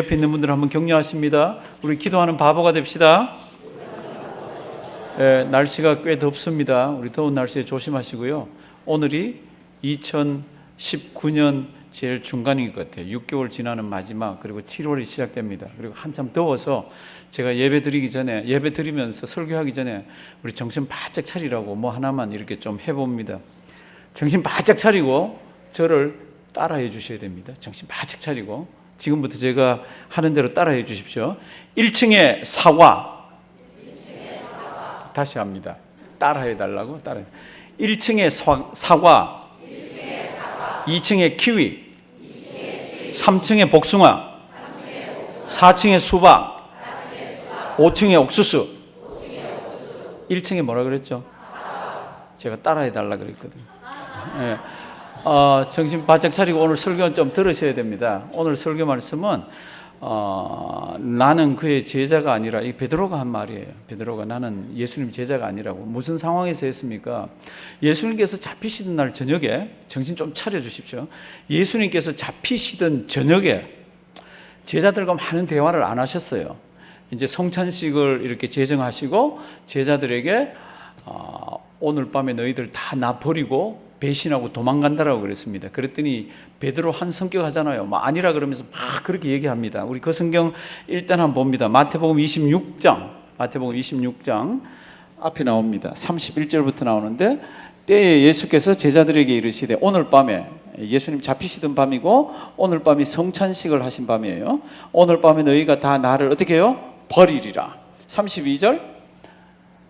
옆에 있는 분들 한번 격려하십니다. 우리 기도하는 바보가 됩시다. 날씨가 꽤 덥습니다. 우리 더운 날씨에 조심하시고요. 오늘이 2019년 제일 중간인 것 같아요. 6개월 지나는 마지막, 그리고 7월이 시작됩니다. 그리고 한참 더워서 제가 예배 드리면서 설교하기 전에 우리 정신 바짝 차리라고 뭐 하나만 이렇게 좀 해봅니다. 정신 바짝 차리고 저를 따라해 주셔야 됩니다. 정신 바짝 차리고 지금부터 제가 하는 대로 따라해 주십시오. 1층에 사과. 다시 합니다. 따라해 달라고. 1층에 사과. 2층에 키위. 3층에 복숭아. 4층에 수박. 5층에 옥수수. 1층에 뭐라 그랬죠? 제가 따라해 달라 그랬거든요. 네. 정신 바짝 차리고 오늘 설교는 좀 들으셔야 됩니다. 오늘 설교 말씀은 나는 그의 제자가 아니라, 이 베드로가 한 말이에요. 베드로가 나는 예수님 제자가 아니라고. 무슨 상황에서 했습니까? 예수님께서 잡히시던 날 저녁에, 정신 좀 차려주십시오. 예수님께서 잡히시던 저녁에 제자들과 많은 대화를 안 하셨어요. 이제 성찬식을 이렇게 제정하시고 제자들에게 오늘 밤에 너희들 다 나 버리고 배신하고 도망간다라고 그랬습니다. 그랬더니 베드로 한 성격 하잖아요. 아니라 그러면서 막 그렇게 얘기합니다. 우리 그 성경 일단 한번 봅니다. 마태복음 26장 앞에 나옵니다. 31절부터 나오는데, 때에 예수께서 제자들에게 이르시되, 오늘 밤에, 예수님 잡히시던 밤이고 오늘 밤이 성찬식을 하신 밤이에요. 오늘 밤에 너희가 다 나를 어떻게 해요? 버리리라. 32절,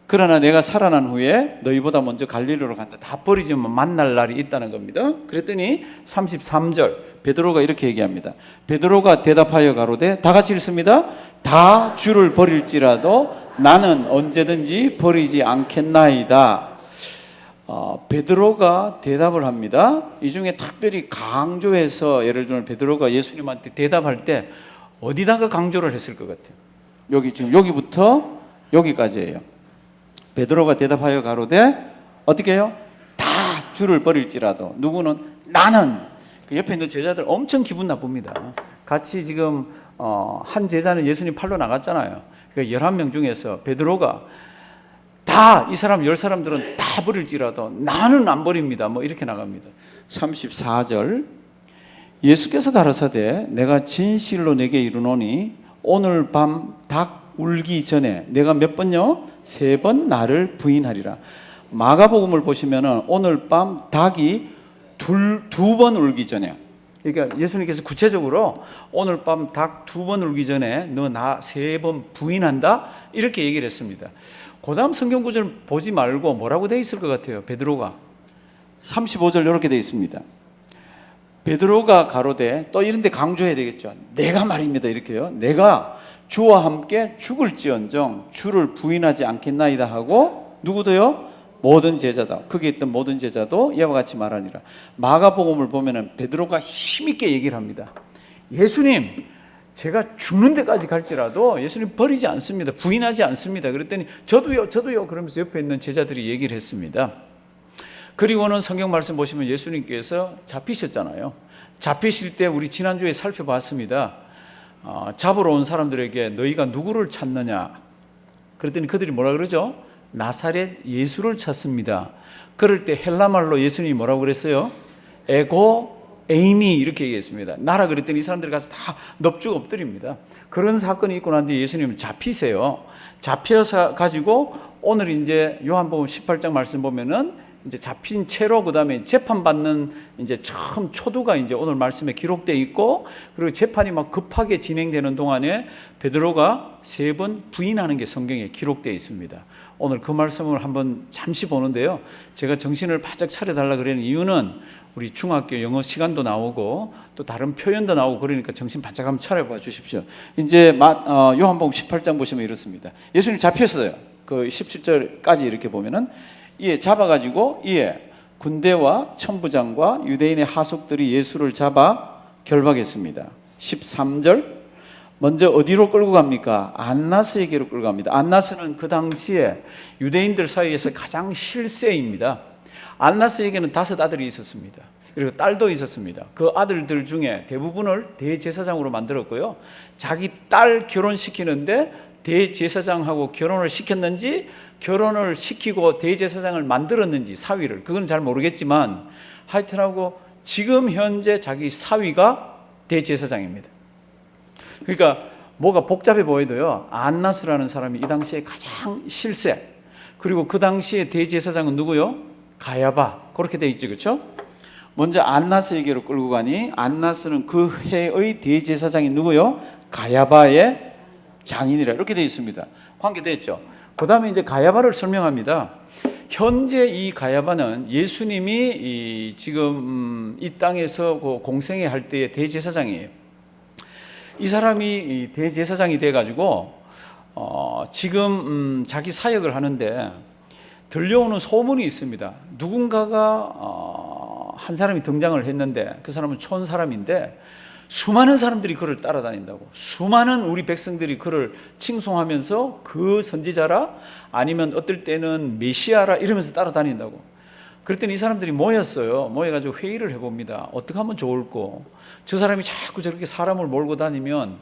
그러나 내가 살아난 후에 너희보다 먼저 갈릴리로 간다. 다 버리지만 만날 날이 있다는 겁니다. 그랬더니 33절 베드로가 이렇게 얘기합니다. 베드로가 대답하여 가로되, 다 같이 읽습니다. 다 주를 버릴지라도 나는 언제든지 버리지 않겠나이다. 베드로가 대답을 합니다. 이 중에 특별히 강조해서, 예를 들면 베드로가 예수님한테 대답할 때 어디다가 강조를 했을 것 같아요? 지금 여기부터 여기까지예요. 베드로가 대답하여 가로되 어떻게 해요? 다 주를 버릴지라도. 누구는? 나는. 그 옆에 있는 제자들 엄청 기분 나쁩니다. 같이 지금 한 제자는 예수님 팔로 나갔잖아요. 그러니까 11명 중에서 베드로가 다, 이 사람 10사람들은 다 버릴지라도 나는 안 버립니다. 뭐 이렇게 나갑니다. 34절, 예수께서 가라사대 내가 진실로 내게 이르노니 오늘 밤 닭 울기 전에 내가 몇 번요? 3번 나를 부인하리라. 마가복음을 보시면은 오늘 밤 닭이 두 번 울기 전에, 그러니까 예수님께서 구체적으로 오늘 밤 닭 2번 울기 전에 너 나 3번 부인한다, 이렇게 얘기를 했습니다. 그 다음 성경 구절 보지 말고 뭐라고 돼 있을 것 같아요? 베드로가 35절 이렇게 돼 있습니다. 베드로가 가로되, 또 이런 데 강조해야 되겠죠. 내가 말입니다, 이렇게요. 내가 주와 함께 죽을지언정 주를 부인하지 않겠나이다 하고, 누구도요? 모든 제자다. 거기 있던 모든 제자도 이와 같이 말하니라. 마가복음을 보면은 베드로가 힘있게 얘기를 합니다. 예수님, 제가 죽는 데까지 갈지라도 예수님 버리지 않습니다. 부인하지 않습니다. 그랬더니 저도요 그러면서 옆에 있는 제자들이 얘기를 했습니다. 그리고는 성경 말씀 보시면 예수님께서 잡히셨잖아요. 잡히실 때 우리 지난주에 살펴봤습니다. 잡으러 온 사람들에게 너희가 누구를 찾느냐? 그랬더니 그들이 뭐라 그러죠? 나사렛 예수를 찾습니다. 그럴 때 헬라말로 예수님이 뭐라고 그랬어요? 에고 에이미, 이렇게 얘기했습니다. 나라 그랬더니 이 사람들이 가서 다 넙죽 엎드립니다. 그런 사건이 있고 난 뒤에 예수님은 잡히세요. 잡혀서 가지고 오늘 이제 요한복음 18장 말씀 보면은 이제 잡힌 채로 그다음에 재판받는 이제 처음 초두가 이제 오늘 말씀에 기록되어 있고, 그리고 재판이 막 급하게 진행되는 동안에 베드로가 3번 부인하는 게 성경에 기록되어 있습니다. 오늘 그 말씀을 한번 잠시 보는데요. 제가 정신을 바짝 차려달라 그러는 이유는 우리 중학교 영어 시간도 나오고 또 다른 표현도 나오고 그러니까 정신 바짝 한번 차려봐 주십시오. 이제 요한복음 18장 보시면 이렇습니다. 예수님 잡혔어요. 그 17절까지 이렇게 보면은, 이에 잡아가지고 이에 군대와 천부장과 유대인의 하속들이 예수를 잡아 결박했습니다. 13절, 먼저 어디로 끌고 갑니까? 안나스에게로 끌고 갑니다. 안나스는 그 당시에 유대인들 사이에서 가장 실세입니다. 안나스에게는 5 아들이 있었습니다. 그리고 딸도 있었습니다. 그 아들들 중에 대부분을 대제사장으로 만들었고요. 자기 딸 결혼시키는데 대제사장하고 결혼을 시켰는지 결혼을 시키고 대제사장을 만들었는지 사위를 그건 잘 모르겠지만 하여튼하고 지금 현재 자기 사위가 대제사장입니다. 그러니까 뭐가 복잡해 보여도요, 안나스라는 사람이 이 당시에 가장 실세, 그리고 그 당시에 대제사장은 누구요? 가야바. 그렇게 돼 있죠, 그렇죠? 먼저 안나스에게로 끌고 가니 안나스는 그 해의 대제사장이 누구요? 가야바의 장인이라 이렇게 돼 있습니다. 관계돼 있죠. 그 다음에 이제 가야바를 설명합니다. 현재 이 가야바는 예수님이 지금 이 땅에서 공생애 할 때의 대제사장이에요. 이 사람이 대제사장이 돼가지고 지금 자기 사역을 하는데 들려오는 소문이 있습니다. 누군가가 한 사람이 등장을 했는데 그 사람은 촌 사람인데 수많은 사람들이 그를 따라다닌다고. 수많은 우리 백성들이 그를 칭송하면서 그 선지자라 아니면 어떨 때는 메시아라 이러면서 따라다닌다고. 그랬더니 이 사람들이 모였어요. 모여가지고 회의를 해봅니다. 어떻게 하면 좋을까? 저 사람이 자꾸 저렇게 사람을 몰고 다니면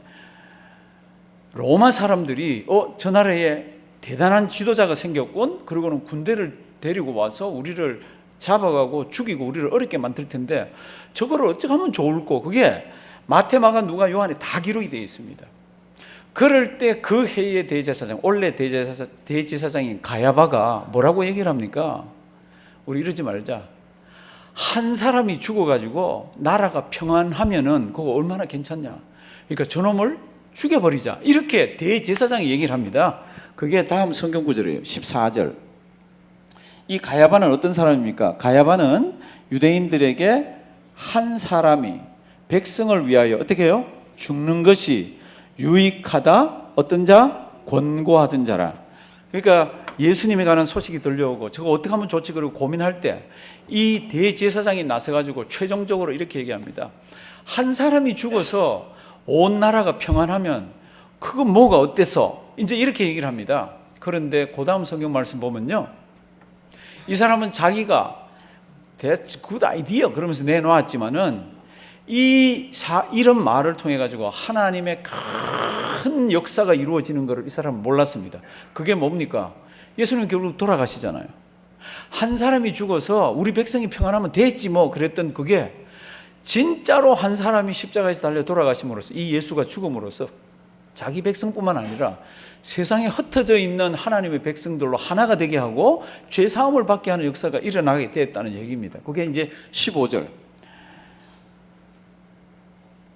로마 사람들이 저 나라에 대단한 지도자가 생겼군. 그리고는 군대를 데리고 와서 우리를 잡아가고 죽이고 우리를 어렵게 만들 텐데 저거를 어떻게 하면 좋을까? 그게 마태, 마가, 누가, 요한에 다 기록이 되어 있습니다. 그럴 때 그 해의 대제사장, 원래 대제사장인 가야바가 뭐라고 얘기를 합니까? 우리 이러지 말자. 한 사람이 죽어가지고 나라가 평안하면은 그거 얼마나 괜찮냐. 그러니까 저놈을 죽여버리자. 이렇게 대제사장이 얘기를 합니다. 그게 다음 성경 구절이에요. 14절. 이 가야바는 어떤 사람입니까? 가야바는 유대인들에게 한 사람이 백성을 위하여 어떻게 해요? 죽는 것이 유익하다. 어떤 자? 권고하던 자라. 그러니까 예수님에 관한 소식이 들려오고 저거 어떻게 하면 좋지 그러고 고민할 때 이 대제사장이 나서가지고 최종적으로 이렇게 얘기합니다. 한 사람이 죽어서 온 나라가 평안하면 그건 뭐가 어때서? 이제 이렇게 얘기를 합니다. 그런데 그 다음 성경 말씀 보면요, 이 사람은 자기가 That's good idea 그러면서 내놓았지만은 이런 말을 통해 가지고 하나님의 큰 역사가 이루어지는 것을 이 사람은 몰랐습니다. 그게 뭡니까? 예수님 결국 돌아가시잖아요. 한 사람이 죽어서 우리 백성이 평안하면 됐지 뭐 그랬던 그게 진짜로 한 사람이 십자가에서 달려 돌아가심으로써 이 예수가 죽음으로써 자기 백성뿐만 아니라 세상에 흩어져 있는 하나님의 백성들로 하나가 되게 하고 죄 사함을 받게 하는 역사가 일어나게 됐다는 얘기입니다. 그게 이제 15절.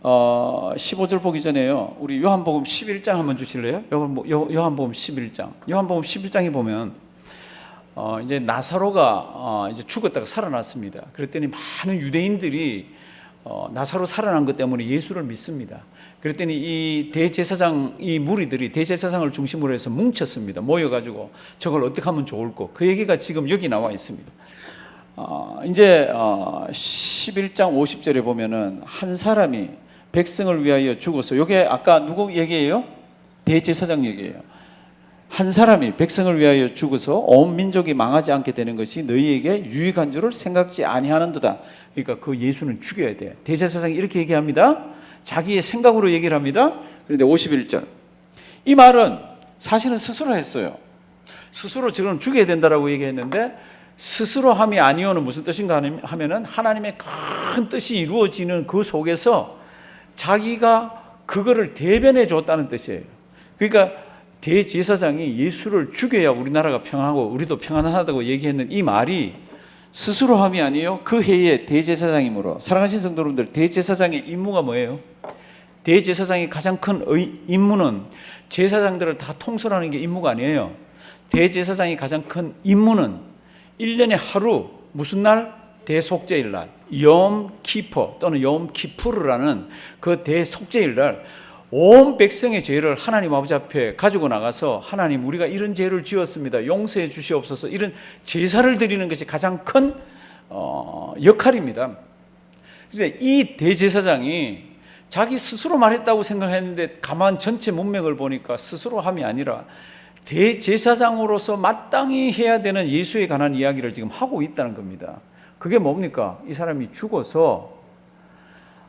15절 보기 전에요. 우리 요한복음 11장 한번 주실래요? 요한복음 11장. 요한복음 11장에 보면 이제 나사로가 이제 죽었다가 살아났습니다. 그랬더니 많은 유대인들이 나사로 살아난 것 때문에 예수를 믿습니다. 그랬더니 이 대제사장, 이 무리들이 대제사장을 중심으로 해서 뭉쳤습니다. 모여가지고 저걸 어떻게 하면 좋을까? 그 얘기가 지금 여기 나와 있습니다. 이제 11장 50절에 보면은 한 사람이 백성을 위하여 죽어서, 이게 아까 누구 얘기예요? 대제사장 얘기예요. 한 사람이 백성을 위하여 죽어서 온 민족이 망하지 않게 되는 것이 너희에게 유익한 줄을 생각지 아니하는도다. 그러니까 그 예수는 죽여야 돼. 대제사장이 이렇게 얘기합니다. 자기의 생각으로 얘기를 합니다. 그런데 51절. 이 말은 사실은 스스로 했어요. 스스로 지금 죽여야 된다라고 얘기했는데 스스로 함이 아니오는 무슨 뜻인가 하면은 하나님의 큰 뜻이 이루어지는 그 속에서 자기가 그거를 대변해 줬다는 뜻이에요. 그러니까 대제사장이 예수를 죽여야 우리나라가 평안하고 우리도 평안하다고 얘기했는 이 말이 스스로 함이 아니에요. 그 해의 대제사장이므로. 사랑하신 성도 여러분들, 대제사장의 임무가 뭐예요? 대제사장의 가장 큰 임무는 제사장들을 다 통솔하는 게 임무가 아니에요. 대제사장의 가장 큰 임무는 1년에 하루, 무슨 날? 대속죄일 날, 염 키퍼 또는 염 키푸르라는 그 대속죄일 날 온 백성의 죄를 하나님 아버지 앞에 가지고 나가서 하나님, 우리가 이런 죄를 지었습니다. 용서해 주시옵소서. 이런 제사를 드리는 것이 가장 큰 역할입니다. 그래서 이 대제사장이 자기 스스로 말했다고 생각했는데 가만 전체 문맥을 보니까 스스로 함이 아니라 대제사장으로서 마땅히 해야 되는 예수에 관한 이야기를 지금 하고 있다는 겁니다. 그게 뭡니까? 이 사람이 죽어서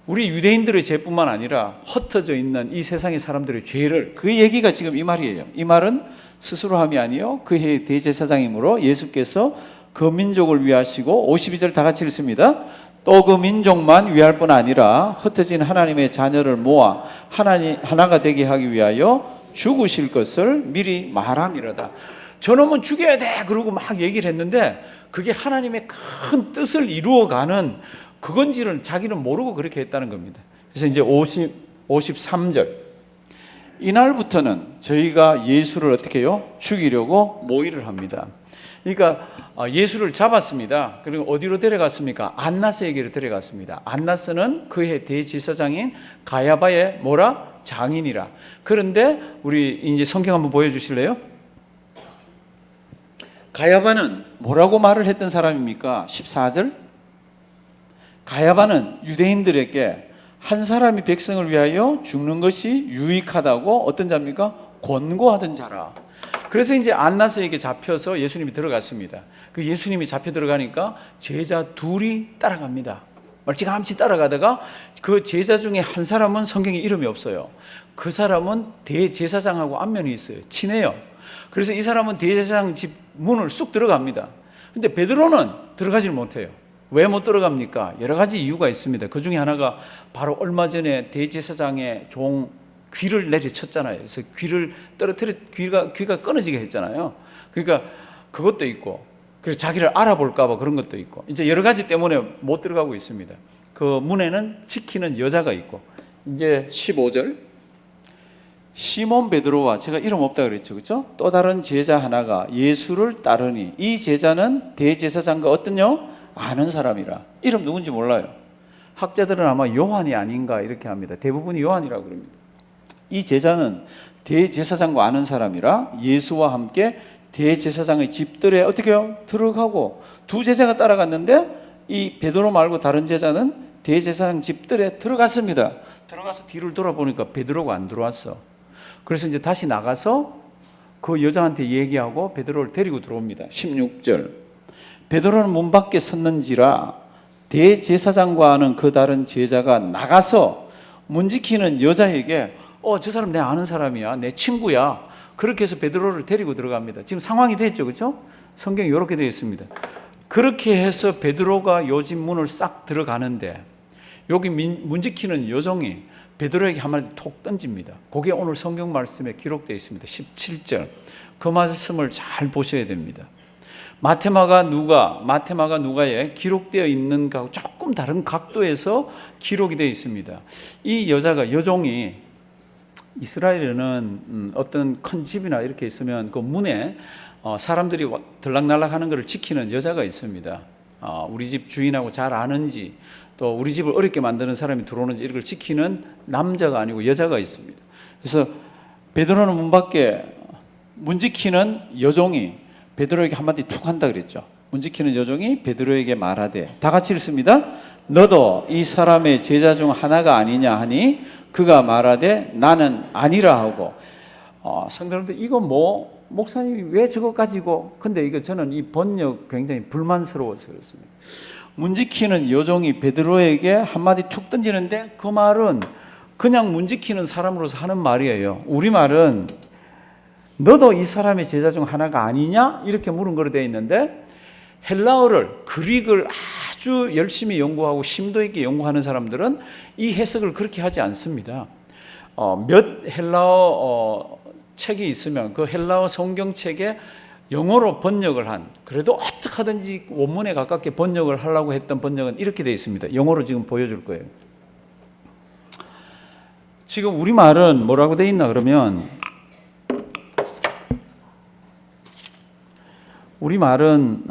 우리 유대인들의 죄뿐만 아니라 흩어져 있는 이 세상의 사람들의 죄를, 그 얘기가 지금 이 말이에요. 이 말은 스스로 함이 아니요 그의 대제사장이므로 예수께서 그 민족을 위하시고, 52절 다 같이 읽습니다. 또 그 민족만 위할 뿐 아니라 흩어진 하나님의 자녀를 모아 하나가 되게 하기 위하여 죽으실 것을 미리 말함이로다. 저놈은 죽여야 돼 그러고 막 얘기를 했는데 그게 하나님의 큰 뜻을 이루어가는 그건지는 자기는 모르고 그렇게 했다는 겁니다. 그래서 이제 53절, 이날부터는 저희가 예수를 어떻게 해요? 죽이려고 모의를 합니다. 그러니까 예수를 잡았습니다. 그리고 어디로 데려갔습니까? 안나스에게로 데려갔습니다. 안나스는 그의 대제사장인 가야바의 뭐라? 장인이라. 그런데 우리 이제 성경 한번 보여주실래요? 가야바는 뭐라고 말을 했던 사람입니까? 14절. 가야바는 유대인들에게 한 사람이 백성을 위하여 죽는 것이 유익하다고 어떤 자입니까? 권고하던 자라. 그래서 이제 안나스에게 잡혀서 예수님이 들어갔습니다. 그 예수님이 잡혀 들어가니까 제자 둘이 따라갑니다. 멀찌감치 따라가다가 그 제자 중에 한 사람은 성경에 이름이 없어요. 그 사람은 대제사장하고 안면이 있어요. 친해요. 그래서 이 사람은 대제사장 집 문을 쑥 들어갑니다. 근데 베드로는 들어가질 못해요. 왜 못 들어갑니까? 여러 가지 이유가 있습니다. 그 중에 하나가 바로 얼마 전에 대제사장의 종 귀를 내리쳤잖아요. 그래서 귀를 떨어뜨려 귀가 끊어지게 했잖아요. 그러니까 그것도 있고, 그리고 자기를 알아볼까 봐 그런 것도 있고, 이제 여러 가지 때문에 못 들어가고 있습니다. 그 문에는 지키는 여자가 있고. 이제 15절, 시몬 베드로와, 제가 이름 없다 그랬죠, 그렇죠? 또 다른 제자 하나가 예수를 따르니 이 제자는 대제사장과 어떤요? 아는 사람이라. 이름 누군지 몰라요. 학자들은 아마 요한이 아닌가 이렇게 합니다. 대부분이 요한이라고 그럽니다. 이 제자는 대제사장과 아는 사람이라 예수와 함께 대제사장의 집들에 어떻게 해요? 들어가고, 두 제자가 따라갔는데 이 베드로 말고 다른 제자는 대제사장 집들에 들어갔습니다. 들어가서 뒤를 돌아보니까 베드로가 안 들어왔어. 그래서 이제 다시 나가서 그 여자한테 얘기하고 베드로를 데리고 들어옵니다. 16절, 베드로는 문 밖에 섰는지라 대제사장과 하는 그 다른 제자가 나가서 문 지키는 여자에게 저 사람 내 아는 사람이야, 내 친구야. 그렇게 해서 베드로를 데리고 들어갑니다. 지금 상황이 됐죠, 그렇죠? 성경이 이렇게 되어 있습니다. 그렇게 해서 베드로가 요 집 문을 싹 들어가는데 여기 문 지키는 여종이 베드로에게 한마디 톡 던집니다. 그게 오늘 성경 말씀에 기록되어 있습니다. 17절. 그 말씀을 잘 보셔야 됩니다. 마테마가 누가에 기록되어 있는 것하고 조금 다른 각도에서 기록이 되어 있습니다. 이 여종이, 이스라엘에는 어떤 큰 집이나 이렇게 있으면 그 문에 사람들이 들락날락하는 것을 지키는 여자가 있습니다. 우리 집 주인하고 잘 아는지, 또 우리 집을 어렵게 만드는 사람이 들어오는지 이걸 지키는 남자가 아니고 여자가 있습니다. 그래서 베드로는 문 밖에 문 지키는 여종이 베드로에게 한마디 툭 한다 그랬죠. 문 지키는 여종이 베드로에게 말하되, 다 같이 읽습니다. 너도 이 사람의 제자 중 하나가 아니냐 하니 그가 말하되 나는 아니라 하고. 성도님들, 이거 목사님이 왜 저거 가지고, 근데 이거 저는 이 번역 굉장히 불만스러워서 그렇습니다. 문 지키는 여종이 베드로에게 한마디 툭 던지는데 그 말은 그냥 문 지키는 사람으로서 하는 말이에요. 우리말은 너도 이 사람의 제자 중 하나가 아니냐? 이렇게 물은 거로 되어 있는데, 헬라어를, 그릭을 아주 열심히 연구하고 심도 있게 연구하는 사람들은 이 해석을 그렇게 하지 않습니다. 몇 헬라어 책이 있으면 그 헬라어 성경책에 영어로 번역을 한, 그래도 어떻게 하든지 원문에 가깝게 번역을 하려고 했던 번역은 이렇게 되어 있습니다. 영어로 지금 보여줄 거예요. 지금 우리말은 뭐라고 되어 있나 그러면, 우리말은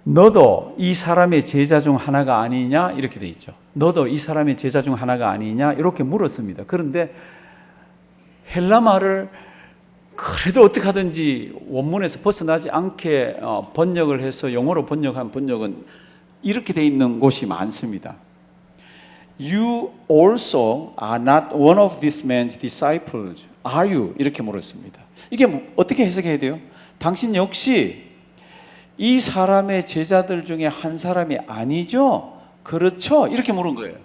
너도 이 사람의 제자 중 하나가 아니냐 이렇게 되어 있죠. 너도 이 사람의 제자 중 하나가 아니냐 이렇게 물었습니다. 그런데 헬라 말을 그래도 어떻게 하든지 원문에서 벗어나지 않게 번역을 해서 영어로 번역한 번역은 이렇게 되어 있는 곳이 많습니다. You also are not one of this man's disciples, are you? 이렇게 물었습니다. 이게 어떻게 해석해야 돼요? 당신 역시 이 사람의 제자들 중에 한 사람이 아니죠? 그렇죠? 이렇게 물은 거예요.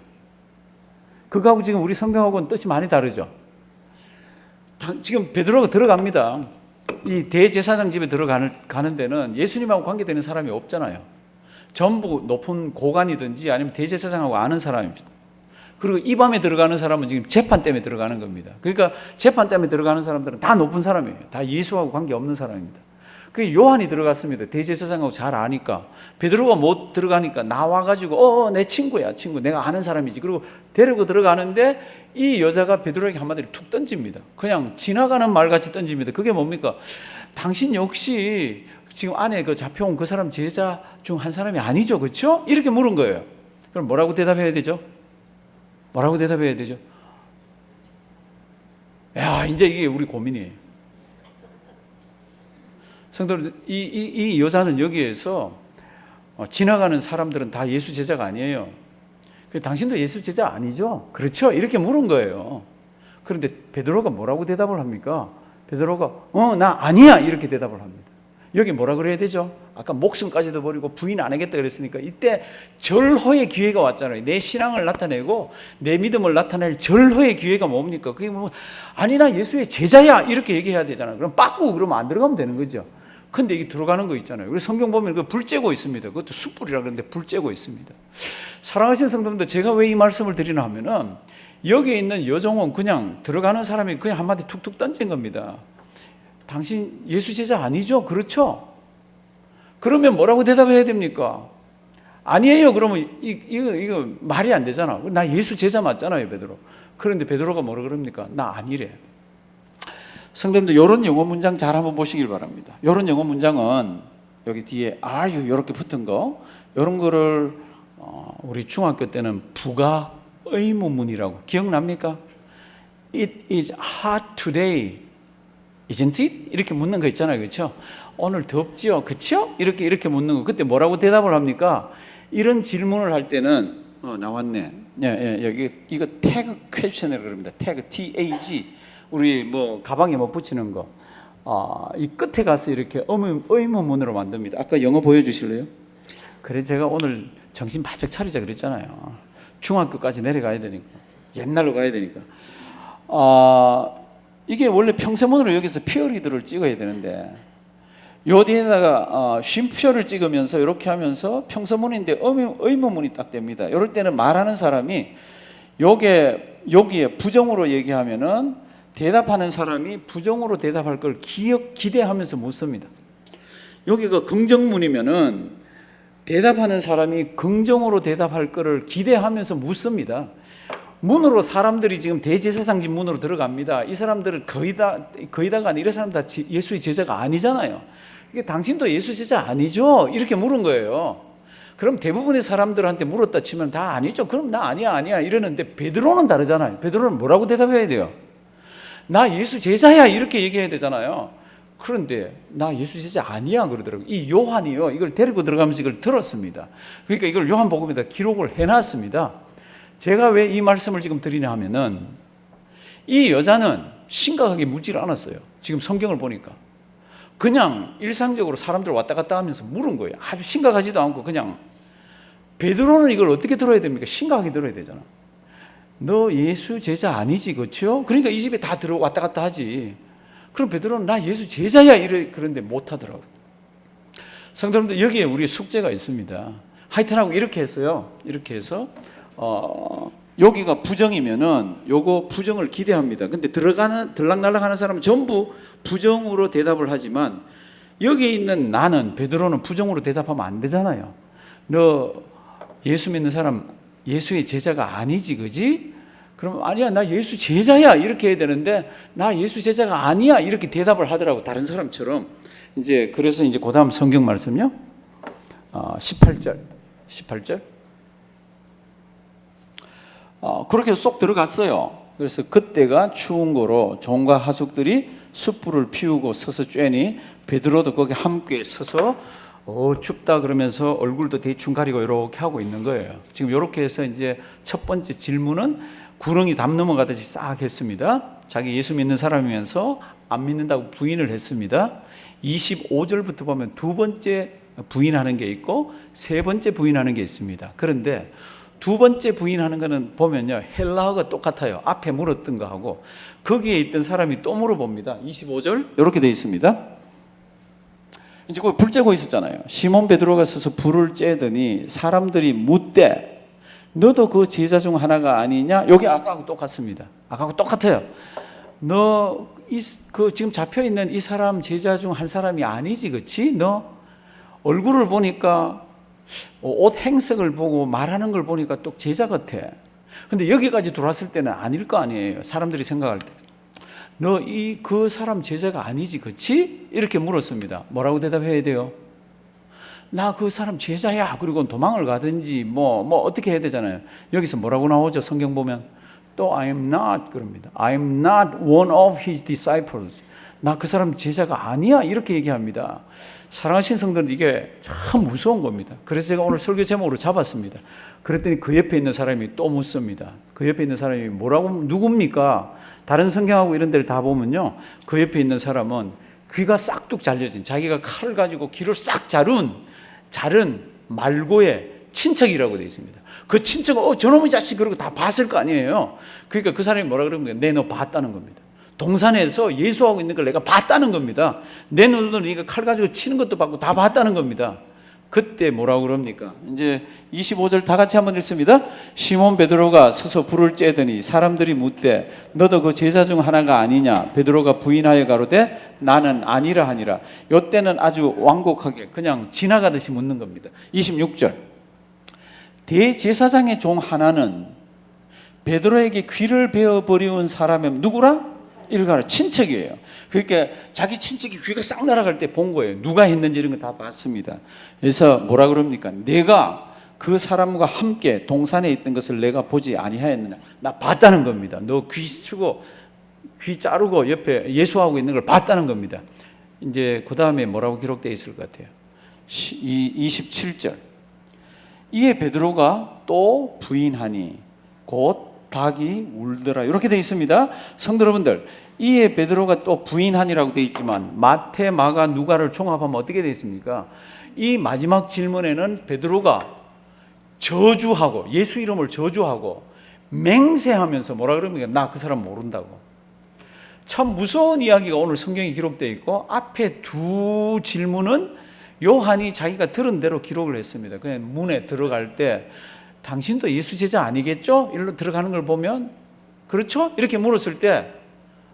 그거하고 지금 우리 성경하고는 뜻이 많이 다르죠. 지금 베드로가 들어갑니다. 이 대제사장 집에 들어가는 데는 예수님하고 관계되는 사람이 없잖아요. 전부 높은 고관이든지 아니면 대제사장하고 아는 사람입니다. 그리고 이 밤에 들어가는 사람은 지금 재판 때문에 들어가는 겁니다. 그러니까 재판 때문에 들어가는 사람들은 다 높은 사람이에요. 다 예수하고 관계없는 사람입니다. 그 요한이 들어갔습니다. 대제사장하고 잘 아니까. 베드로가 못 들어가니까 나와가지고 내 친구야, 친구. 내가 아는 사람이지. 그리고 데리고 들어가는데 이 여자가 베드로에게 한마디를 툭 던집니다. 그냥 지나가는 말같이 던집니다. 그게 뭡니까? 당신 역시 지금 안에 그 잡혀온 그 사람 제자 중 한 사람이 아니죠, 그렇죠? 이렇게 물은 거예요. 그럼 뭐라고 대답해야 되죠? 뭐라고 대답해야 되죠? 야, 이제 이게 우리 고민이에요. 성도들, 이 여자는 여기에서 지나가는 사람들은 다 예수 제자가 아니에요. 당신도 예수 제자 아니죠? 그렇죠? 이렇게 물은 거예요. 그런데 베드로가 뭐라고 대답을 합니까? 베드로가 나 아니야 이렇게 대답을 합니다. 여기 뭐라 그래야 되죠? 아까 목숨까지도 버리고 부인 안 하겠다 그랬으니까 이때 절호의 기회가 왔잖아요. 내 신앙을 나타내고 내 믿음을 나타낼 절호의 기회가 뭡니까? 그게 뭐 아니 나 예수의 제자야 이렇게 얘기해야 되잖아요. 그럼 빠꾸고 그러면 안 들어가면 되는 거죠. 근데 이게 들어가는 거 있잖아요. 우리 성경 보면 그 불 쬐고 있습니다. 그것도 숯불이라 그러는데 불 쬐고 있습니다. 사랑하시는 성도님들, 제가 왜 이 말씀을 드리나 하면은 여기에 있는 여종은 그냥 들어가는 사람이 그냥 한마디 툭툭 던진 겁니다. 당신 예수 제자 아니죠? 그렇죠? 그러면 뭐라고 대답해야 됩니까? 아니에요. 그러면 이거 말이 안 되잖아. 나 예수 제자 맞잖아요, 베드로. 그런데 베드로가 뭐라 그럽니까? 나 아니래. 성도님들, 이런 영어 문장 잘 한번 보시길 바랍니다. 이런 영어 문장은 여기 뒤에 are you 이렇게 붙은 거, 이런 거를 우리 중학교 때는 부가 의문문이라고 기억납니까? It is hot today, isn't it? 이렇게 묻는 거 있잖아요, 그렇죠? 오늘 덥지요, 그렇죠? 이렇게 묻는 거. 그때 뭐라고 대답을 합니까? 이런 질문을 할 때는 나왔네. 여기 이거 태그 퀘스천이라고 그럽니다. 태그 TAG. 우리 뭐 가방에 뭐 붙이는 거. 이 끝에 가서 이렇게 의문문으로 만듭니다. 아까 영어 보여주실래요? 그래 제가 오늘 정신 바짝 차리자 그랬잖아요. 중학교까지 내려가야 되니까. 옛날로 가야 되니까. 이게 원래 평세문으로 여기서 피어리드를 찍어야 되는데 요 뒤에다가 쉼표를 찍으면서 이렇게 하면서 평서문인데 의문문이 딱 됩니다. 이럴 때는 말하는 사람이 여기에 부정으로 얘기하면은 대답하는 사람이 부정으로 대답할 걸 기대하면서 묻습니다. 여기가 긍정문이면은 대답하는 사람이 긍정으로 대답할 거를 기대하면서 묻습니다. 문으로 사람들이 지금 대제사장 집 문으로 들어갑니다. 이 사람들은 거의 다가 아니라 이 사람 다 예수의 제자가 아니잖아요. 이게 당신도 예수 제자 아니죠? 이렇게 물은 거예요. 그럼 대부분의 사람들한테 물었다 치면 다 아니죠. 그럼 나 아니야 이러는데 베드로는 다르잖아요. 베드로는 뭐라고 대답해야 돼요? 나 예수 제자야 이렇게 얘기해야 되잖아요. 그런데 나 예수 제자 아니야 그러더라고요. 이 요한이요 이걸 데리고 들어가면서 이걸 들었습니다. 그러니까 이걸 요한복음에다 기록을 해놨습니다. 제가 왜 이 말씀을 지금 드리냐 하면은 이 여자는 심각하게 묻질 않았어요. 지금 성경을 보니까 그냥 일상적으로 사람들 왔다 갔다 하면서 물은 거예요. 아주 심각하지도 않고 그냥. 베드로는 이걸 어떻게 들어야 됩니까? 심각하게 들어야 되잖아. 너 예수 제자 아니지, 그렇죠? 그러니까 이 집에 다 왔다 갔다 하지. 그럼 베드로는 나 예수 제자야 그런데 못 하더라고요. 성도님들, 여기에 우리의 숙제가 있습니다. 하여튼하고 이렇게 했어요. 이렇게 해서 여기가 부정이면은 요거 부정을 기대합니다. 근데 들락날락하는 사람은 전부 부정으로 대답을 하지만 여기에 있는 나는, 베드로는 부정으로 대답하면 안 되잖아요. 너 예수 믿는 사람 예수의 제자가 아니지, 그지? 그럼 아니야, 나 예수 제자야 이렇게 해야 되는데 나 예수 제자가 아니야 이렇게 대답을 하더라고, 다른 사람처럼. 그래서 그 다음 성경 말씀요. 18절. 그렇게 쏙 들어갔어요. 그래서 그때가 추운 거로 종과 하숙들이 숯불을 피우고 서서 쬐니 베드로도 거기 함께 서서 춥다 그러면서 얼굴도 대충 가리고 이렇게 하고 있는 거예요. 지금 이렇게 해서 이제 첫 번째 질문은 구렁이 담 넘어가듯이 싹 했습니다. 자기 예수 믿는 사람이면서 안 믿는다고 부인을 했습니다. 25절부터 보면 두 번째 부인하는 게 있고 세 번째 부인하는 게 있습니다. 그런데 두 번째 부인하는 거는 보면요, 헬라어가 똑같아요. 앞에 물었던 거하고 거기에 있던 사람이 또 물어봅니다. 25절 이렇게 되어 있습니다. 이제 그 불 쬐고 있었잖아요. 시몬 베드로가 서서 불을 쬐더니 사람들이 묻되 너도 그 제자 중 하나가 아니냐? 여기 아까하고 똑같습니다. 아까하고 똑같아요. 너 지금 잡혀 있는 이 사람 제자 중 한 사람이 아니지, 그렇지? 너 얼굴을 보니까 옷 행색을 보고 말하는 걸 보니까 또 제자 같아. 근데 여기까지 들어왔을 때는 아닐 거 아니에요. 사람들이 생각할 때. 너 그 사람 제자가 아니지, 그렇지? 이렇게 물었습니다. 뭐라고 대답해야 돼요? 나 그 사람 제자야. 그리고 도망을 가든지 뭐 어떻게 해야 되잖아요. 여기서 뭐라고 나오죠? 성경 보면 또 I am not 그럽니다. I am not one of his disciples. 나 그 사람 제자가 아니야. 이렇게 얘기합니다. 사랑하신 성도는 이게 참 무서운 겁니다. 그래서 제가 오늘 설교 제목으로 잡았습니다. 그랬더니 그 옆에 있는 사람이 또 묻습니다. 그 옆에 있는 사람이 뭐라고, 누굽니까? 다른 성경하고 이런 데를 다 보면요, 그 옆에 있는 사람은 귀가 싹둑 잘려진, 자기가 칼을 가지고 귀를 싹 자른 말고의 친척이라고 되어 있습니다. 그 친척은 저놈의 자식 그러고 다 봤을 거 아니에요. 그러니까 그 사람이 뭐라 그러면 내 너 봤다는 겁니다. 동산에서 예수하고 있는 걸 내가 봤다는 겁니다. 내 눈으로 네가 칼 가지고 치는 것도 봤고 다 봤다는 겁니다. 그때 뭐라고 그럽니까? 이제 25절 다 같이 한번 읽습니다. 시몬 베드로가 서서 불을 쬐더니 사람들이 묻되 너도 그 제자 중 하나가 아니냐? 베드로가 부인하여 가로되 나는 아니라 하니라. 이때는 아주 완곡하게 그냥 지나가듯이 묻는 겁니다. 26절 대제사장의 종 하나는 베드로에게 귀를 베어버리운 사람이 누구라? 일가라, 친척이에요. 그러니까 자기 친척이 귀가 싹 날아갈 때 본 거예요. 누가 했는지 이런 거 다 봤습니다. 그래서 뭐라 그럽니까? 내가 그 사람과 함께 동산에 있던 것을 내가 보지 아니하였느냐? 나 봤다는 겁니다. 너 귀 치고 귀 자르고 옆에 예수하고 있는 걸 봤다는 겁니다. 이제 그 다음에 뭐라고 기록되어 있을 것 같아요? 27절 이에 베드로가 또 부인하니 곧 닭이 울더라. 이렇게 되어 있습니다. 성도 여러분들, 이에 베드로가 또 부인하니라고 되어 있지만 마태, 마가, 누가를 종합하면 어떻게 되어 있습니까? 이 마지막 질문에는 베드로가 저주하고 예수 이름을 저주하고 맹세하면서 뭐라 그럽니까? 나 그 사람 모른다고. 참 무서운 이야기가 오늘 성경에 기록되어 있고 앞에 두 질문은 요한이 자기가 들은 대로 기록을 했습니다. 그냥 문에 들어갈 때 당신도 예수 제자 아니겠죠? 이리로 들어가는 걸 보면 그렇죠? 이렇게 물었을 때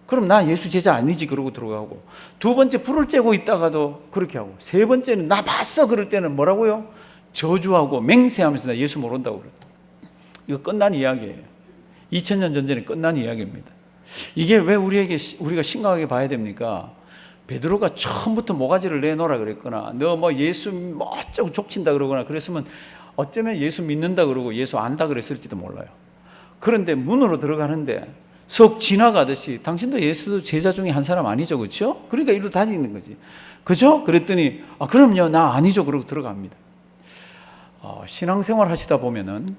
그럼 나 예수 제자 아니지 그러고 들어가고, 두 번째 불을 쬐고 있다가도 그렇게 하고, 세 번째는 나 봤어 그럴 때는 뭐라고요? 저주하고 맹세하면서 나 예수 모른다고 그래요. 이거 끝난 이야기예요. 2000년 전전에 끝난 이야기입니다. 이게 왜 우리가 심각하게 봐야 됩니까? 베드로가 처음부터 모가지를 내놓으라 그랬거나 너 뭐 예수 뭐 어쩌고 족친다 그러거나 그랬으면 어쩌면 예수 믿는다 그러고 예수 안다 그랬을지도 몰라요. 그런데 문으로 들어가는데 석 지나가듯이 당신도 예수 제자 중에 한 사람 아니죠, 그렇죠? 그러니까 이리로 다니는 거지, 그렇죠? 그랬더니 그럼요, 나 아니죠 그러고 들어갑니다. 신앙생활 하시다 보면은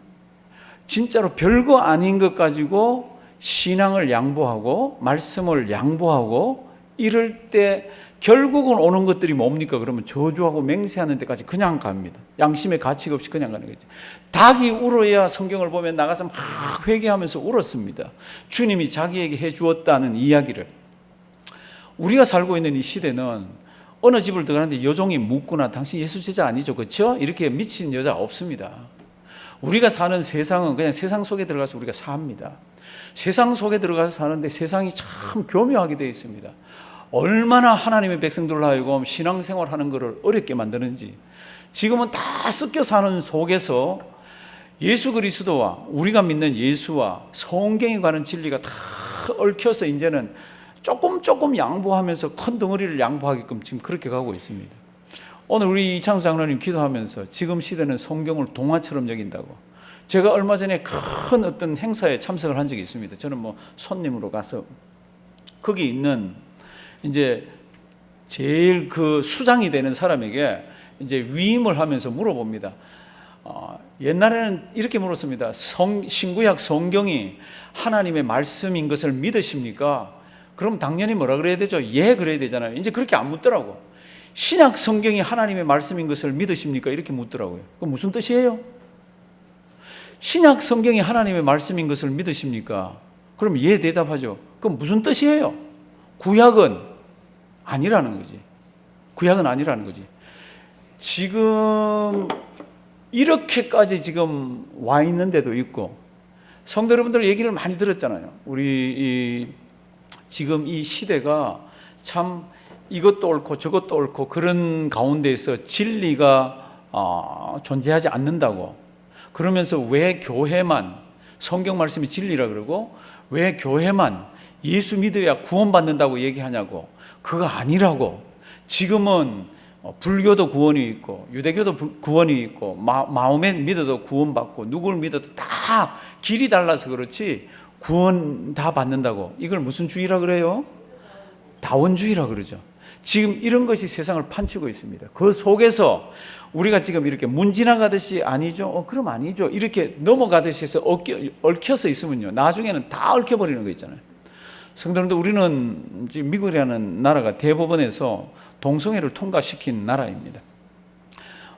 진짜로 별거 아닌 것 가지고 신앙을 양보하고 말씀을 양보하고 이럴 때 결국은 오는 것들이 뭡니까? 그러면 저주하고 맹세하는 데까지 그냥 갑니다. 양심의 가치가 없이 그냥 가는 거죠. 닭이 울어야 성경을 보면 나가서 막 회개하면서 울었습니다. 주님이 자기에게 해주었다는 이야기를. 우리가 살고 있는 이 시대는 어느 집을 들어가는데 여종이 묻거나 당신 예수 제자 아니죠, 그렇죠? 이렇게 미친 여자 없습니다. 우리가 사는 세상은 그냥 세상 속에 들어가서 우리가 삽니다. 세상 속에 들어가서 사는데 세상이 참 교묘하게 되어 있습니다. 얼마나 하나님의 백성들로 하여금 신앙생활하는 것을 어렵게 만드는지. 지금은 다 섞여 사는 속에서 예수 그리스도와 우리가 믿는 예수와 성경에 관한 진리가 다 얽혀서 이제는 조금 양보하면서 큰 덩어리를 양보하게끔 지금 그렇게 가고 있습니다. 오늘 우리 이창수 장로님 기도하면서 지금 시대는 성경을 동화처럼 여긴다고. 제가 얼마 전에 큰 어떤 행사에 참석을 한 적이 있습니다. 저는 뭐 손님으로 가서 거기 있는 이제 제일 그 수장이 되는 사람에게 이제 위임을 하면서 물어봅니다. 옛날에는 이렇게 물었습니다. 신구약 성경이 하나님의 말씀인 것을 믿으십니까? 그럼 당연히 뭐라 그래야 되죠? 예, 그래야 되잖아요. 이제 그렇게 안 묻더라고. 신약 성경이 하나님의 말씀인 것을 믿으십니까? 이렇게 묻더라고요. 그건 무슨 뜻이에요? 신약 성경이 하나님의 말씀인 것을 믿으십니까? 그럼 예 대답하죠. 그럼 무슨 뜻이에요? 구약은 아니라는 거지. 구약은 아니라는 거지. 지금 이렇게까지 지금 와 있는 데도 있고, 성도 여러분들 얘기를 많이 들었잖아요. 우리 지금 이 시대가 참 이것도 옳고 저것도 옳고 그런 가운데에서 진리가 존재하지 않는다고, 그러면서 왜 교회만 성경 말씀이 진리라 그러고 왜 교회만 예수 믿어야 구원받는다고 얘기하냐고. 그거 아니라고. 지금은 불교도 구원이 있고 유대교도 구원이 있고 마음에 믿어도 구원받고 누구를 믿어도 다 길이 달라서 그렇지 구원 다 받는다고. 이걸 무슨 주의라 그래요? 다원주의라 그러죠. 지금 이런 것이 세상을 판치고 있습니다. 그 속에서 우리가 지금 이렇게 문 지나가듯이 아니죠? 그럼 아니죠. 이렇게 넘어가듯이 해서 얽혀서 있으면요, 나중에는 다 얽혀버리는 거 있잖아요. 성도님들, 우리는 지금 미국이라는 나라가 대법원에서 동성애를 통과시킨 나라입니다.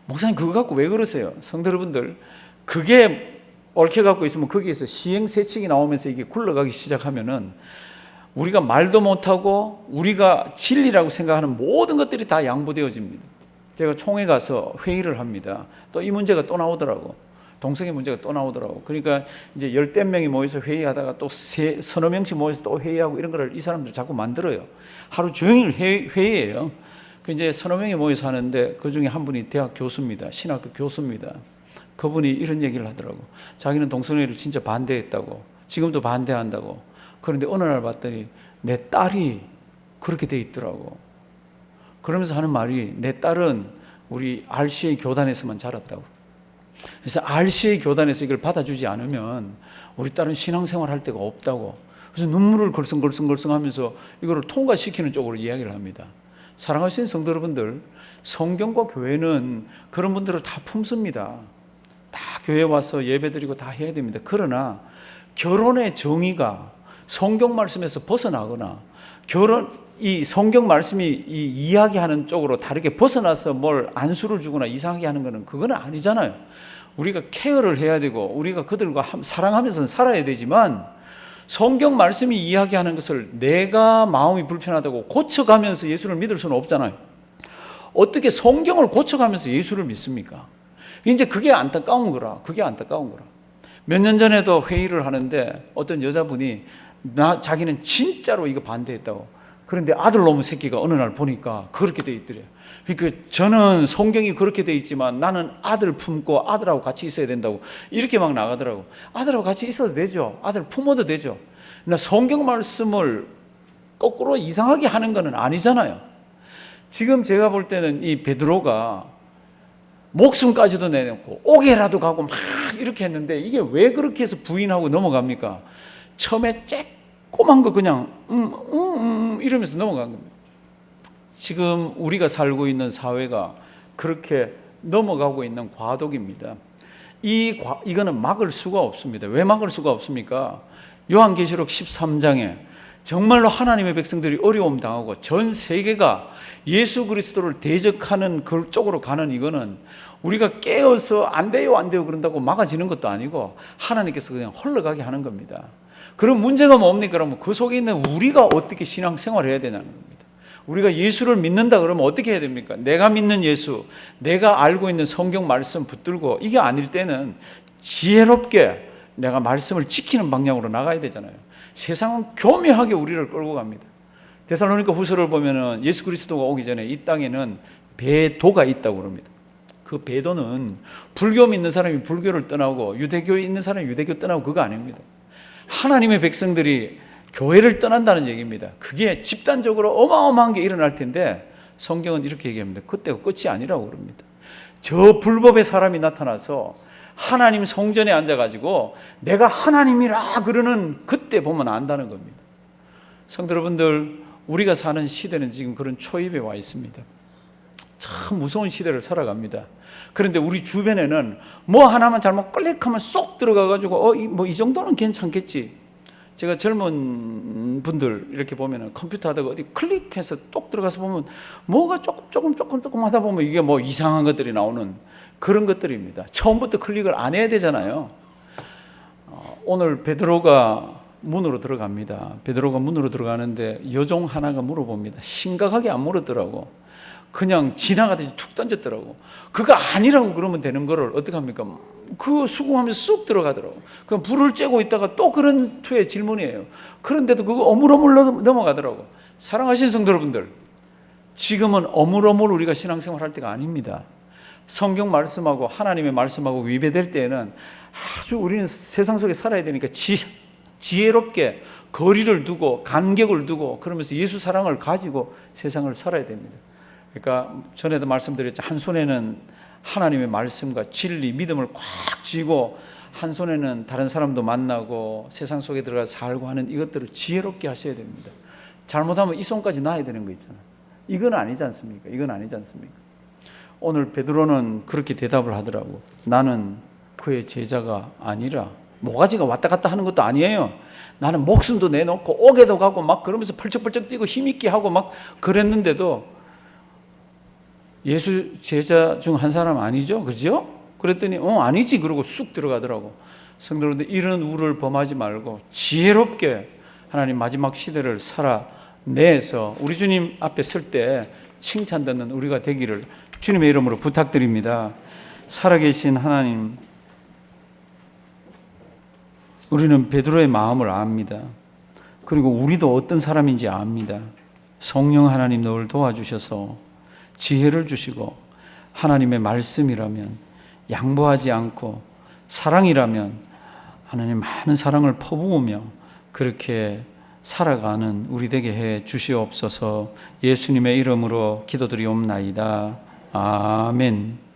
목사님 그거 갖고 왜 그러세요? 성도 여러분들, 그게 얽혀갖고 있으면 거기에서 시행세칙이 나오면서 이게 굴러가기 시작하면은 우리가 말도 못하고 우리가 진리라고 생각하는 모든 것들이 다 양보되어집니다. 제가 총회 가서 회의를 합니다. 또 이 문제가 또 나오더라고. 동성애 문제가 또 나오더라고. 그러니까 이제 열댓 명이 모여서 회의하다가 또 서너 명씩 모여서 또 회의하고 이런 거를 이 사람들 자꾸 만들어요. 하루 종일 회의예요. 그 이제 서너 명이 모여서 하는데 그 중에 한 분이 대학 교수입니다. 신학교 교수입니다. 그분이 이런 얘기를 하더라고. 자기는 동성애를 진짜 반대했다고. 지금도 반대한다고. 그런데 어느 날 봤더니 내 딸이 그렇게 돼 있더라고. 그러면서 하는 말이, 내 딸은 우리 RCA 교단에서만 자랐다고. 그래서 RCA 교단에서 이걸 받아주지 않으면 우리 딸은 신앙생활 할 데가 없다고. 그래서 눈물을 걸성걸성 하면서 이거를 통과시키는 쪽으로 이야기를 합니다. 사랑하시는 성도 여러분들, 성경과 교회는 그런 분들을 다 품습니다. 다 교회 와서 예배드리고 다 해야 됩니다. 그러나 결혼의 정의가 성경 말씀에서 벗어나거나 이 성경 말씀이 이야기하는 쪽으로 다르게 벗어나서 뭘 안수를 주거나 이상하게 하는 것은 그건 아니잖아요. 우리가 케어를 해야 되고 우리가 그들과 사랑하면서 살아야 되지만, 성경 말씀이 이야기하는 것을 내가 마음이 불편하다고 고쳐가면서 예수를 믿을 수는 없잖아요. 어떻게 성경을 고쳐가면서 예수를 믿습니까? 이제 그게 안타까운 거라. 몇 년 전에도 회의를 하는데 어떤 여자분이 자기는 진짜로 이거 반대했다고. 그런데 아들놈의 새끼가 어느 날 보니까 그렇게 돼 있더래요. 그러니까 저는 성경이 그렇게 돼 있지만 나는 아들 품고 아들하고 같이 있어야 된다고 이렇게 막 나가더라고. 아들하고 같이 있어도 되죠. 아들 품어도 되죠. 그러나 성경 말씀을 거꾸로 이상하게 하는 건 아니잖아요. 지금 제가 볼 때는 이 베드로가 목숨까지도 내놓고 옥에라도 가고 막 이렇게 했는데, 이게 왜 그렇게 해서 부인하고 넘어갑니까? 처음에 쬐꼬만 거 그냥 이러면서 넘어간 겁니다. 지금 우리가 살고 있는 사회가 그렇게 넘어가고 있는 과도기입니다. 이거는 막을 수가 없습니다. 왜 막을 수가 없습니까? 요한계시록 13장에 정말로 하나님의 백성들이 어려움 당하고 전 세계가 예수 그리스도를 대적하는 그쪽으로 가는, 이거는 우리가 깨어서 안 돼요 그런다고 막아지는 것도 아니고 하나님께서 그냥 흘러가게 하는 겁니다. 그럼 문제가 뭡니까? 그러면 그 속에 있는 우리가 어떻게 신앙생활을 해야 되냐는 겁니다. 우리가 예수를 믿는다 그러면 어떻게 해야 됩니까? 내가 믿는 예수, 내가 알고 있는 성경 말씀 붙들고, 이게 아닐 때는 지혜롭게 내가 말씀을 지키는 방향으로 나가야 되잖아요. 세상은 교묘하게 우리를 끌고 갑니다. 데살로니가 후서를 보면은 예수 그리스도가 오기 전에 이 땅에는 배도가 있다고 그럽니다. 그 배도는 불교 믿는 사람이 불교를 떠나고 유대교에 있는 사람이 유대교 떠나고 그거 아닙니다. 하나님의 백성들이 교회를 떠난다는 얘기입니다. 그게 집단적으로 어마어마한 게 일어날 텐데, 성경은 이렇게 얘기합니다. 그때가 끝이 아니라고 그럽니다. 저 불법의 사람이 나타나서 하나님 성전에 앉아가지고 내가 하나님이라 그러는, 그때 보면 안다는 겁니다. 성도 여러분들, 우리가 사는 시대는 지금 그런 초입에 와 있습니다. 참 무서운 시대를 살아갑니다. 그런데 우리 주변에는 뭐 하나만 잘못 클릭하면 쏙 들어가가지고 뭐 이 정도는 괜찮겠지. 제가 젊은 분들 이렇게 보면은 컴퓨터 하다가 어디 클릭해서 똑 들어가서 보면 뭐가 조금 하다 보면 이게 뭐 이상한 것들이 나오는 그런 것들입니다. 처음부터 클릭을 안 해야 되잖아요. 오늘 베드로가 문으로 들어갑니다. 베드로가 문으로 들어가는데 여종 하나가 물어봅니다. 심각하게 안 물었더라고. 그냥 지나가듯이 툭 던졌더라고. 그거 아니라고 그러면 되는 거를 어떻게 합니까? 그 수긍하면서 쑥 들어가더라고. 그럼 불을 쬐고 있다가 또 그런 투의 질문이에요. 그런데도 그거 어물어물 넘어가더라고. 사랑하시는 성도 여러분들, 지금은 어물어물 우리가 신앙생활 할 때가 아닙니다. 성경 말씀하고 하나님의 말씀하고 위배될 때에는 아주 우리는 세상 속에 살아야 되니까 지혜롭게 거리를 두고 간격을 두고 그러면서 예수 사랑을 가지고 세상을 살아야 됩니다. 그러니까 전에도 말씀드렸죠. 한 손에는 하나님의 말씀과 진리, 믿음을 꽉 쥐고 한 손에는 다른 사람도 만나고 세상 속에 들어가 살고 하는 이것들을 지혜롭게 하셔야 됩니다. 잘못하면 이 손까지 놔야 되는 거 있잖아요. 이건 아니지 않습니까? 이건 아니지 않습니까? 오늘 베드로는 그렇게 대답을 하더라고. 나는 그의 제자가 아니라, 모가지가 왔다 갔다 하는 것도 아니에요. 나는 목숨도 내놓고 옥에도 가고 막 그러면서 펄쩍펄쩍 뛰고 힘있게 하고 막 그랬는데도 예수 제자 중 한 사람 아니죠? 그죠? 그랬더니 아니지 그러고 쑥 들어가더라고. 성도님들, 이런 우를 범하지 말고 지혜롭게 하나님 마지막 시대를 살아내서 우리 주님 앞에 설 때 칭찬 듣는 우리가 되기를 주님의 이름으로 부탁드립니다. 살아계신 하나님, 우리는 베드로의 마음을 압니다. 그리고 우리도 어떤 사람인지 압니다. 성령 하나님 늘 도와주셔서 지혜를 주시고 하나님의 말씀이라면 양보하지 않고 사랑이라면 하나님 많은 사랑을 퍼부으며 그렇게 살아가는 우리 되게 해 주시옵소서. 예수님의 이름으로 기도드리옵나이다. 아멘.